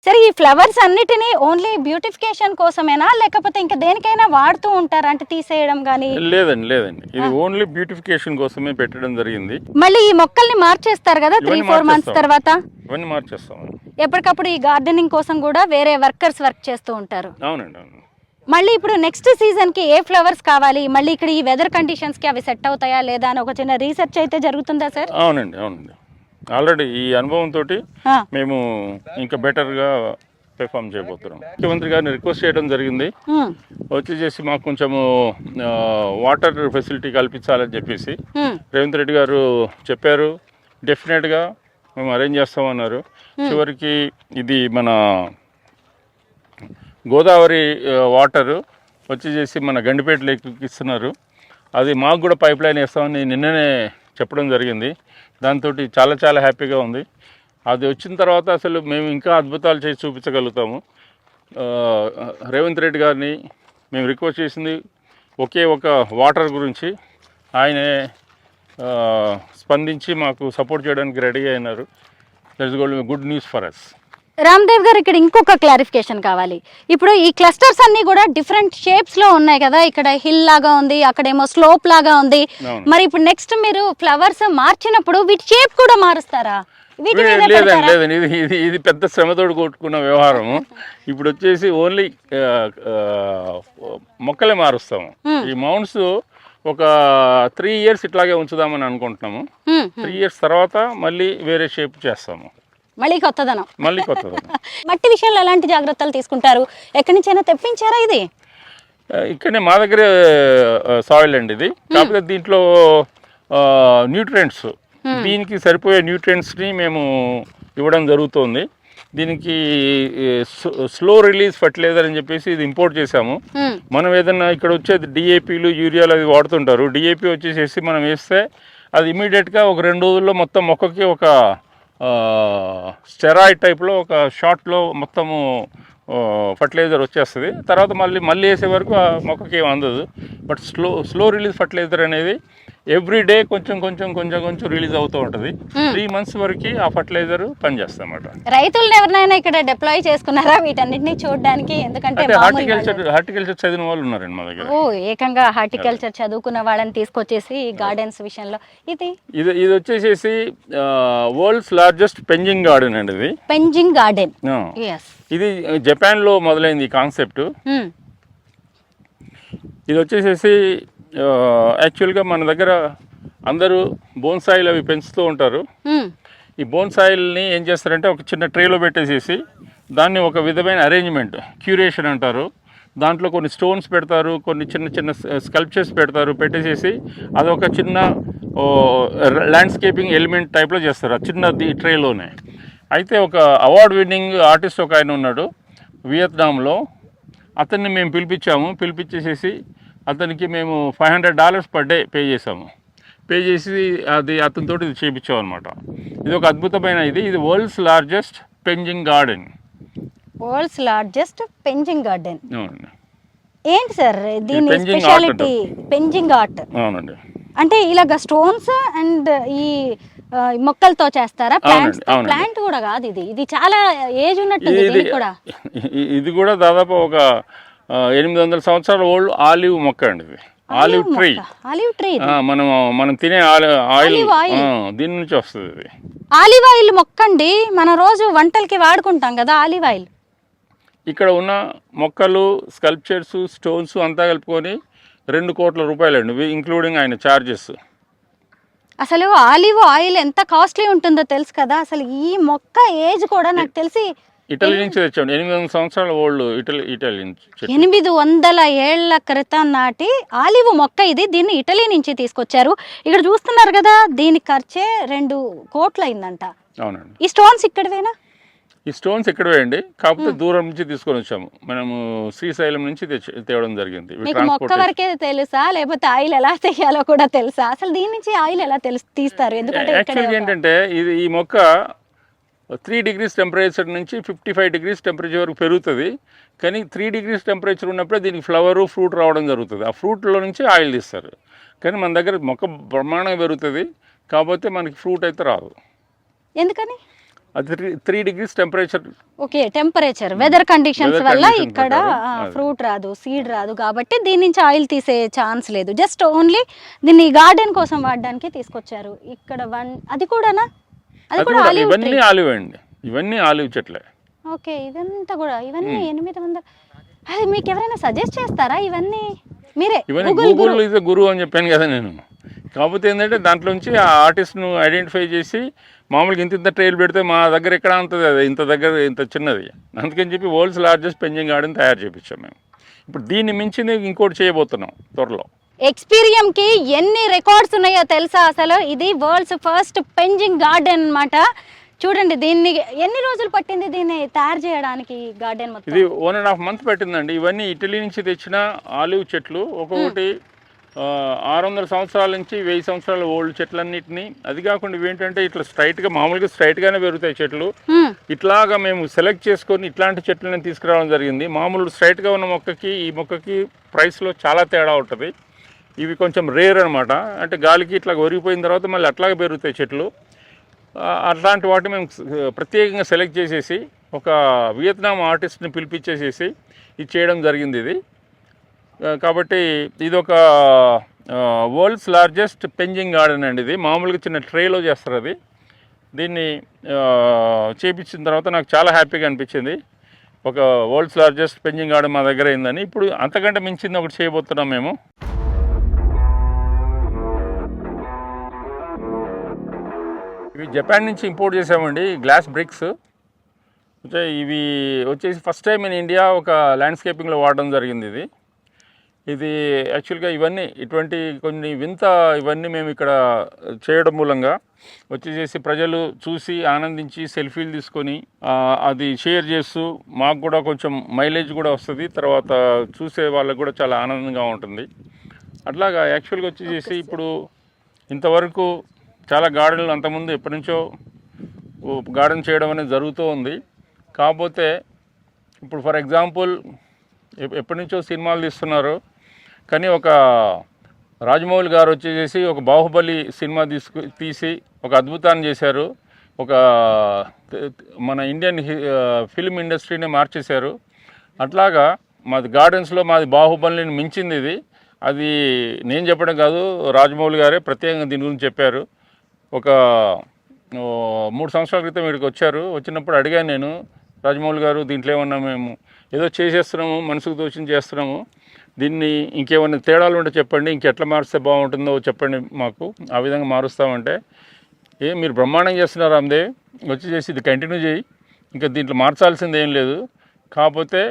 సరే ఈ ఫ్లవర్స్ అన్నిటినీ ఓన్లీ బ్యూటిఫికేషన్ కోసమేనా లేకపోతే ఇంకా దేనికైనా వాడుతూ ఉంటారా, అంటే తీసేయడం కానీ? లేదండి, ఇది ఓన్లీ బ్యూటిఫికేషన్ కోసమే పెట్టడం జరిగింది. మళ్ళీ ఈ మొక్కల్ని మార్చేస్తారు కదా 3-4 మంత్స్ తర్వాత? ఇవన్నీ మార్చేస్తాం. ఎప్పటికప్పుడు ఈ గార్డెనింగ్ కోసం కూడా వేరే వర్కర్స్ వర్క్ చేస్తూ ఉంటారు. అవునండి. మళ్ళీ ఇప్పుడు నెక్స్ట్ సీజన్ కి ఏ ఫ్లవర్స్ కావాలి, మళ్ళీ ఇక్కడ ఈ వెదర్ కండిషన్స్ కి అవి సెట్ అవుతాయా లేదా అని ఒక చిన్న రీసెర్చ్ అయితే జరుగుతుందా సార్? అవునండి. ఆల్రెడీ ఈ అనుభవంతో మేము ఇంకా బెటర్గా పెర్ఫామ్ చేయబోతున్నాం. ముఖ్యమంత్రి గారిని రిక్వెస్ట్ చేయడం జరిగింది, వచ్చేసి మాకు కొంచెము వాటర్ ఫెసిలిటీ కల్పించాలని చెప్పేసి రేవంత్ రెడ్డి గారు చెప్పారు. డెఫినెట్గా మేము అరేంజ్ చేస్తామన్నారు. చివరికి ఇది మన గోదావరి వాటర్ వచ్చేసి మన గండిపేట లేక్కి ఇస్తున్నారు. అది మాకు కూడా పైప్ లైన్ వేస్తామని నిన్ననే చెప్పడం జరిగింది. దాంతో చాలా హ్యాపీగా ఉంది. అది వచ్చిన తర్వాత అసలు మేము ఇంకా అద్భుతాలు చేసి చూపించగలుగుతాము. రేవంత్ రెడ్డి గారిని మేము రిక్వెస్ట్ చేసింది ఒకే ఒక వాటర్ గురించి. ఆయనే స్పందించి మాకు సపోర్ట్ చేయడానికి రెడీ అయినారు. That's good news for us. Ramdev గారు, ఇక్కడ ఇంకొక క్లారిఫికేషన్ కావాలి. ఇప్పుడు ఈ క్లస్టర్స్ అన్ని కూడా డిఫరెంట్ షేప్స్ లో ఉన్నాయి కదా, ఇక్కడ హిల్ లాగా ఉంది, అక్కడేమో స్లోప్ లాగా ఉంది. మరి ఇప్పుడు నెక్స్ట్ మీరు ఫ్లవర్స్ మార్చినప్పుడు వీటి షేప్ కూడా మారుస్తారా? లేదండి, ఇది పెద్ద శ్రమతోడు కొట్టుకున్న వ్యవహారము. ఇప్పుడు వచ్చేసి ఓన్లీ మొక్కలే మారుస్తాము. ఈ మౌంట్స్ ఒక 3 years ఇట్లాగే ఉంచుదామని అనుకుంటున్నాము. 3 years తర్వాత మళ్ళీ వేరే షేప్ చేస్తాము. మళ్ళీ కొత్తదనం. మట్టి విషయంలో ఎలాంటి జాగ్రత్తలు తీసుకుంటారు? ఎక్కడి నుంచైనా తెప్పించారా? ఇది ఇక్కడనే మా దగ్గరే సాయిల్ అండి ఇది. కాకపోతే దీంట్లో న్యూట్రియంట్స్, దీనికి సరిపోయే న్యూట్రియంట్స్ని మేము ఇవ్వడం జరుగుతుంది. దీనికి స్లో రిలీజ్ ఫర్టిలైజర్ అని చెప్పేసి ఇది ఇంపోర్ట్ చేసాము. మనం ఏదన్నా ఇక్కడ వచ్చేది డిఏపీలు, యూరియాలు అవి వాడుతుంటారు. డిఏపీ వచ్చేసేసి మనం వేస్తే అది ఇమీడియట్గా ఒక 2 రోజుల్లో మొత్తం మొక్కకి ఒక స్టెరాయిడ్ టైప్లో ఒక షార్ట్లో మొత్తము ఫర్టిలైజర్ వచ్చేస్తుంది. తర్వాత మళ్ళీ వేసే వరకు ఆ మొక్కకి ఏం అందదు. బట్ స్లో రిలీజ్ ఫర్టిలైజర్ అనేది ఎవ్రీ డే కొంచెం రిలీజ్ అవుతూ ఉంటుంది. 3 months వరకు ఆ ఫర్టిలైజర్ పనిచేస్తాం అన్నమాట. రైతులను ఎవరినైనా ఇక్కడ డిప్లాయ్ చేసుకున్నారా వీటన్నిటిని చూడడానికి? ఎందుకంటే హార్టికల్చర్ చదివిన వాళ్ళు ఉన్నారండి మా దగ్గర. ఏకంగా హార్టికల్చర్ చదువుకున్న వాళ్ళని తీసుకొచ్చేసి గార్డెన్స్ విషయంలో ఇది వచ్చేసేసి వరల్డ్స్ లార్జెస్ట్ పెంజింగ్ గార్డెన్ అండి. ఇది పెంజింగ్ గార్డెన్. ఇది జపాన్ లో మొదలైంది ఈ కాన్సెప్ట్. ఇది వచ్చేసేసి యాక్చువల్గా మన దగ్గర అందరూ బోన్సాయిల్ అవి పెంచుతూ ఉంటారు. ఈ బోన్సాయిల్ని ఏం చేస్తారంటే ఒక చిన్న ట్రేలో పెట్టేసేసి దాన్ని ఒక విధమైన అరేంజ్మెంట్, క్యూరేషన్ అంటారు. దాంట్లో కొన్ని స్టోన్స్ పెడతారు, కొన్ని చిన్న స్కల్ప్చర్స్ పెట్టేసేసి అదొక చిన్న ల్యాండ్స్కేపింగ్ ఎలిమెంట్ టైప్లో చేస్తారు ఆ చిన్నది ట్రేలోనే. అయితే ఒక అవార్డ్ విన్నింగ్ ఆర్టిస్ట్ ఒక ఆయన ఉన్నాడు వియత్నాంలో. అతన్ని మేము పిలిపించేసేసి అతనికి మేము $500 per day పే చేసాము. పే చేసి అది అతనితో ఇది చేయించాం అనమాట. ఇది ఒక అద్భుతమైన ఇది world's largest penjing garden. World's largest penjing garden. ఏంటి సార్ దీని స్పెషాలిటీ? Penjing art. అవునండి. అంటే ఇలాగ స్టోన్స్ అండ్ ఈ మొక్కలతో చేస్తారా? ప్లాంట్ కూడా కాదు ఇది చాలా ఏజ్ ఉన్నట్టుంది. ఇది కూడా దాదాపు ఒక 800 సంవత్సరాల ఓల్డ్ ఆలివ్ మొక్క అండి. ఇది ఆలివ్ ట్రీ. మనం తినే ఆయిల్ దీని నుంచి వస్తుంది. ఇది ఆలివ్ ఆయిల్ మొక్క అండి. మన రోజు వంటలకి వాడుకుంటాం కదా ఆలివ్ ఆయిల్. ఇక్కడ ఉన్న మొక్కలు, స్కల్ప్చర్స్, స్టోన్స్ అంతా కలుపుకొని 2 కోట్ల రూపాయలు అండి, ఇంక్లూడింగ్ ఆయన ఛార్జెస్. అసలు ఆలివ్ ఆయిల్ ఎంత కాస్ట్లీ ఉంటుందో తెలుసు కదా. అసలు ఈ మొక్క ఏజ్ కూడా నాకు తెలిసి ఇటలీ నుంచి తెచ్చాం. 800 సంవత్సరాల ఓల్డ్ ఇటలీ నుంచి. 800 ఏళ్ల క్రితం నాటి ఆలివ్ మొక్క ఇది. దీన్ని ఇటలీ నుంచి తీసుకొచ్చారు. ఇక్కడ చూస్తున్నారు కదా, దీని ఖర్చే 2 కోట్లు అయిందంట. అవునండి. ఈ స్టోన్స్ ఇక్కడవేనా? ఈ స్టోన్స్ ఇక్కడవే అండి, కాకపోతే దూరం నుంచి తీసుకొని వచ్చాము. మనము శ్రీశైలం నుంచి తేవడం జరిగింది. మొక్క వరకే తెలుసా లేకపోతే ఆయిల్ ఎలా తీయాలో కూడా తెలుసా? అసలు దీని నుంచి ఆయిల్ ఎలా తీస్తారు? ఎందుకంటే ఏంటంటే ఈ మొక్క 3 degrees టెంపరేచర్ నుంచి 55 degrees టెంపరేచర్ వరకు పెరుగుతుంది. కానీ 3 degrees టెంపరేచర్ ఉన్నప్పుడే దీనికి ఫ్రూట్ రావడం జరుగుతుంది. ఆ ఫ్రూట్లో నుంచి ఆయిల్ తీస్తారు. కానీ మన దగ్గర మొక్క బ్రహ్మాండంగా పెరుగుతుంది, కాకపోతే మనకి ఫ్రూట్ అయితే రాదు. ఎందుకని? అది 3 degrees temperature. Okay, temperature weather conditions Weather వల్ల conditions ఇక్కడ ప్రకారం, ఫ్రూట్ రాదు, సీడ్ రాదు, కాబట్టి దీని నుంచి ఆయిల్ తీసే ఛాన్స్ లేదు. జస్ట్ ఓన్లీ దీన్ని గార్డెన్ కోసం వాడడానికి తీసుకొచ్చారు. ఇక్కడ అది కూడానా? అది కూడా ఆలివ్ ట్రీ. ఇవన్నీ ఆలివ్ అండి, ఇవన్నీ ఆలివ్ చెట్లే. ఓకే, ఇదంతా కూడా ఇవన్నీ 800. అది మీకు ఎవరైనా సజెస్ట్ చేస్తారా ఇవన్నీ? మీరే ఇవన్నీ గూగుల్ ఈజ్ గురువు అని చెప్పాను కదా నేను. కాకపోతే ఏంటంటే దాంట్లోంచి ఆ ఆర్టిస్ట్ను ఐడెంటిఫై చేసి మామూలుగా ఇంత ట్రైల్ పెడితే మా దగ్గర ఎక్కడ ఉంటుంది, అది ఇంత దగ్గర ఇంత చిన్నది, అందుకని చెప్పి వరల్డ్స్ లార్జెస్ట్ పెంజింగ్ గార్డెన్ తయారు చేయించాం మేము. ఇప్పుడు దీన్ని మించింది ఇంకోటి చేయబోతున్నాం త్వరలో. ఎక్స్పీరియంకి ఎన్ని రికార్డ్స్ ఉన్నాయో తెలుసా అసలు? ఇది వరల్డ్స్ ఫస్ట్ పెంజింగ్ గార్డెన్ అన్నమాట. చూడండి, దీన్ని ఎన్ని రోజులు పట్టింది దీన్ని తయారు చేయడానికి? గార్డెన్ మొత్తం ఇది 1.5 months పట్టిందండి. ఇవన్నీ ఇటలీ నుంచి తెచ్చిన ఆలివ్ చెట్లు, ఒక్కొక్కటి 600 సంవత్సరాల నుంచి 1000 సంవత్సరాల ఓల్డ్ చెట్లన్నిటిని. అది కాకుండా ఇవేంటంటే ఇట్లా స్ట్రైట్గా, మామూలుగా స్ట్రైట్గానే పెరుగుతాయి చెట్లు. ఇట్లాగా మేము సెలెక్ట్ చేసుకొని ఇట్లాంటి చెట్లను తీసుకురావడం జరిగింది. మామూలు స్ట్రైట్గా ఉన్న మొక్కకి ఈ మొక్కకి ప్రైస్లో చాలా తేడా ఉంటుంది. ఇవి కొంచెం రేర్ అనమాట. అంటే గాలికి ఇట్లా ఒరిగిపోయిన తర్వాత మళ్ళీ అట్లాగే పెరుగుతాయి చెట్లు. అట్లాంటి వాటిని మేము ప్రత్యేకంగా సెలెక్ట్ చేసేసి ఒక వియత్నాం ఆర్టిస్ట్ని పిలిపించేసేసి ఇది చేయడం జరిగింది. ఇది కాబట్టి ఇది ఒక వరల్డ్స్ లార్జెస్ట్ పెంజింగ్ గార్డెన్ అండి. ఇది మామూలుగా చిన్న ట్రేలో చేస్తారు. అది దీన్ని చేయించిన తర్వాత నాకు చాలా హ్యాపీగా అనిపించింది. ఒక వరల్డ్స్ లార్జెస్ట్ పెంజింగ్ గార్డెన్ మా దగ్గర అయిందని. ఇప్పుడు అంతకంటే మించింది ఒకటి చేయబోతున్నాం మేము. ఇవి జపాన్ నుంచి ఇంపోర్ట్ చేసామండి, గ్లాస్ బ్రిక్స్. అంటే ఇవి వచ్చేసి ఫస్ట్ టైం ఇన్ ఇండియా ఒక ల్యాండ్స్కేపింగ్లో వాడడం జరిగింది. ఇది యాక్చువల్గా ఇవన్నీ ఇటువంటి కొన్ని వింత ఇవన్నీ మేము ఇక్కడ చేయడం మూలంగా వచ్చేసి ప్రజలు చూసి ఆనందించి సెల్ఫీలు తీసుకొని అది షేర్ చేస్తూ మాకు కూడా కొంచెం మైలేజ్ కూడా వస్తుంది, తర్వాత చూసే వాళ్ళకు కూడా చాలా ఆనందంగా ఉంటుంది. అట్లాగా యాక్చువల్గా వచ్చేసి ఇప్పుడు ఇంతవరకు చాలా గార్డెన్లు అంతకుముందు ఎప్పటి నుంచో గార్డెన్ చేయడం అనేది జరుగుతూ ఉంది. కాకపోతే ఇప్పుడు ఫర్ ఎగ్జాంపుల్ ఎప్పటి నుంచో సినిమాలు తీస్తున్నారు, కానీ ఒక రాజమౌళి గారు వచ్చేసి ఒక బాహుబలి సినిమా తీసి ఒక అద్భుతాన్ని చేశారు. ఒక మన ఇండియన్ ఫిల్మ్ ఇండస్ట్రీని మార్చేశారు. అట్లాగా మాది గార్డెన్స్లో మాది బాహుబలిని మించింది ఇది. అది నేను చెప్పడం కాదు, రాజమౌళి గారే ప్రత్యేకంగా దీని గురించి చెప్పారు. ఒక 3 సంవత్సరాల క్రితం ఇక్కడికి వచ్చారు. వచ్చినప్పుడు అడిగాను నేను, రాజమౌళి గారు దీంట్లో ఏమన్నా మేము ఏదో చేసేస్తున్నాము, మనసుకు తోచింది చేస్తున్నాము, దీన్ని ఇంకేమన్నా తేడాలు ఉంటే చెప్పండి, ఇంకెట్లా మారిస్తే బాగుంటుందో చెప్పండి మాకు, ఆ విధంగా మారుస్తామంటే, మీరు బ్రహ్మాండం చేస్తున్నారు రామ్దేవ్, వచ్చి ఇది కంటిన్యూ చేయి, ఇంకా దీంట్లో మార్చాల్సింది ఏం లేదు, కాకపోతే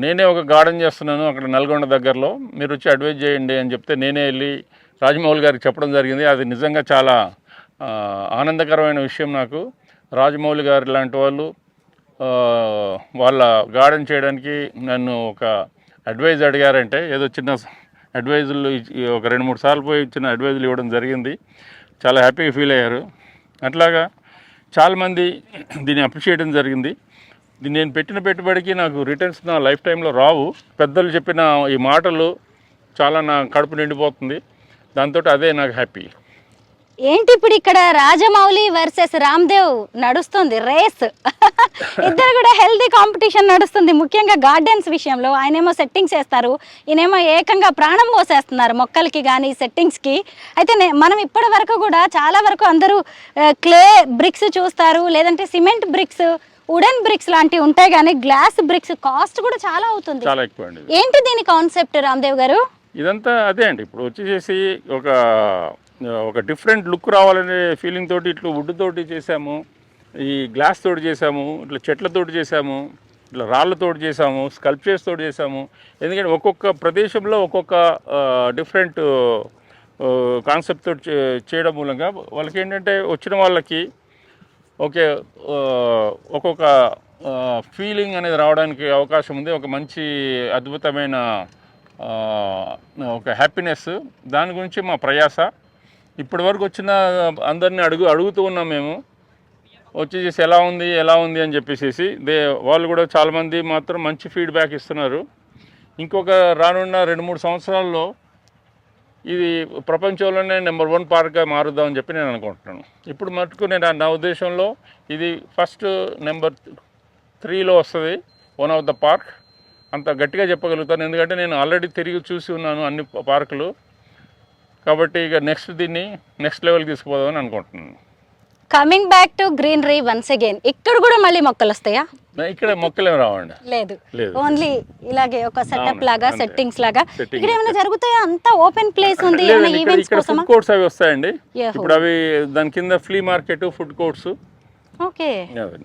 నేనే ఒక గార్డెన్ చేస్తున్నాను అక్కడ నల్గొండ దగ్గరలో, మీరు వచ్చి అడ్వైజ్ చేయండి అని చెప్తే నేనే వెళ్ళి రాజమౌళి గారికి చెప్పడం జరిగింది. అది నిజంగా చాలా ఆనందకరమైన విషయం నాకు. రాజమౌళి గారు లాంటి వాళ్ళు వాళ్ళ గార్డెన్ చేయడానికి నన్ను ఒక అడ్వైజ్ అడిగారంటే, ఏదో చిన్న అడ్వైజులు ఒక 2-3 సార్లు పోయి చిన్న అడ్వైజులు ఇవ్వడం జరిగింది. చాలా హ్యాపీగా ఫీల్ అయ్యారు. అట్లాగా చాలామంది దీన్ని అప్రిషియేట్ చేయడం జరిగింది. దీన్ని నేను పెట్టిన పెట్టుబడికి నాకు రిటర్న్స్ నా లైఫ్ టైంలో రావు. పెద్దలు చెప్పిన ఈ మాటలు చాలా నా కడుపు నిండిపోతుంది. దాంతో అదే నాకు హ్యాపీ. ఏంటి ఇప్పుడు ఇక్కడ రాజమౌళి వర్సెస్ రామ్దేవ్ నడుస్తుంది రేస్. ఇద్దరు కూడా హెల్తీ కాంపిటీషన్ నడుస్తుంది, ముఖ్యంగా గార్డెన్స్ విషయంలో. ఆయనేమో సెట్టింగ్స్ వేస్తారు, ఈయనేమో ఏకంగా ప్రాణం పోసేస్తున్నారు మొక్కలకి కానీ సెట్టింగ్స్కి. అయితే మనం ఇప్పటి వరకు కూడా చాలా వరకు అందరూ క్లే బ్రిక్స్ చూస్తారు, లేదంటే సిమెంట్ బ్రిక్స్, వుడెన్ బ్రిక్స్ లాంటివి ఉంటాయి, కానీ గ్లాస్ బ్రిక్స్ కాస్ట్ కూడా చాలా అవుతుంది. చాలా ఎక్కువ అండి. ఏంటి దీని కాన్సెప్ట్ రామ్దేవ్ గారు? ఇదంతా అదే అండి. ఇప్పుడు వచ్చేసి ఒక డిఫరెంట్ లుక్ రావాలనే ఫీలింగ్ తోటి ఇట్లా వుడ్ తోటి చేసాము, ఈ గ్లాస్ తోటి చేసాము, ఇట్లా చెట్లతోటి చేసాము, ఇట్లా రాళ్ళతోటి చేసాము, స్కల్ప్చర్స్ తోటి చేసాము. ఎందుకంటే ఒక్కొక్క ప్రదేశంలో ఒక్కొక్క డిఫరెంట్ కాన్సెప్ట్ తోటి చేయడం మూలంగా వాళ్ళకి ఏంటంటే వచ్చిన వాళ్ళకి ఒక్కొక్క ఫీలింగ్ అనేది రావడానికి అవకాశం ఉంది. ఒక మంచి అద్భుతమైన ఒక హ్యాపీనెస్, దాని గురించి మా ప్రయాస. ఇప్పటి వరకు వచ్చిన అందరినీ అడుగుతూ ఉన్నాం మేము, వచ్చేసి ఎలా ఉంది అని చెప్పేసి. వాళ్ళు కూడా చాలామంది మాత్రం మంచి ఫీడ్బ్యాక్ ఇస్తున్నారు. ఇంకొక రానున్న 2-3 సంవత్సరాల్లో ఇది ప్రపంచంలోనే నెంబర్ 1 పార్క్గా మారుద్దామని చెప్పి నేను అనుకుంటున్నాను. ఇప్పుడు మటుకు నేను నా ఉద్దేశంలో ఇది ఫస్ట్ నెంబర్ 3లో వస్తుంది వన్ ఆఫ్ ద పార్క్. అంత గట్టిగా చెప్పగలుగుతాను, ఎందుకంటే నేను ఆల్రెడీ తిరిగి చూసి ఉన్నాను అన్ని పార్కులు. కాబట్టి ఇక దీన్ని నెక్స్ట్ లెవెల్కి తీసుకుపోదామని అనుకుంటున్నాను. Coming back to greenery once again, ఇక్కడ కూడా మళ్ళీ మొక్కలు వస్తాయా? ఇక్కడ మొక్కలేం రావండి. లేదు, లేదు. ఓన్లీ ఇలాగే ఒక సెటప్ లాగా, అంతే. సెట్టింగ్స్ లాగా. Setting. ఇక్కడ ఏమైనా జరుగుతాయా? అంతా ఓపెన్ ప్లేస్ ఉంది, లేదండి, ఏమైనా ఈవెంట్స్ ఇక్కడ కోసమా? ఫుడ్ కోర్ట్స్ అవి వస్తాయండి. Yeah. ఇప్పుడు అవి దాని కింద flea market, food courts. Okay. అవి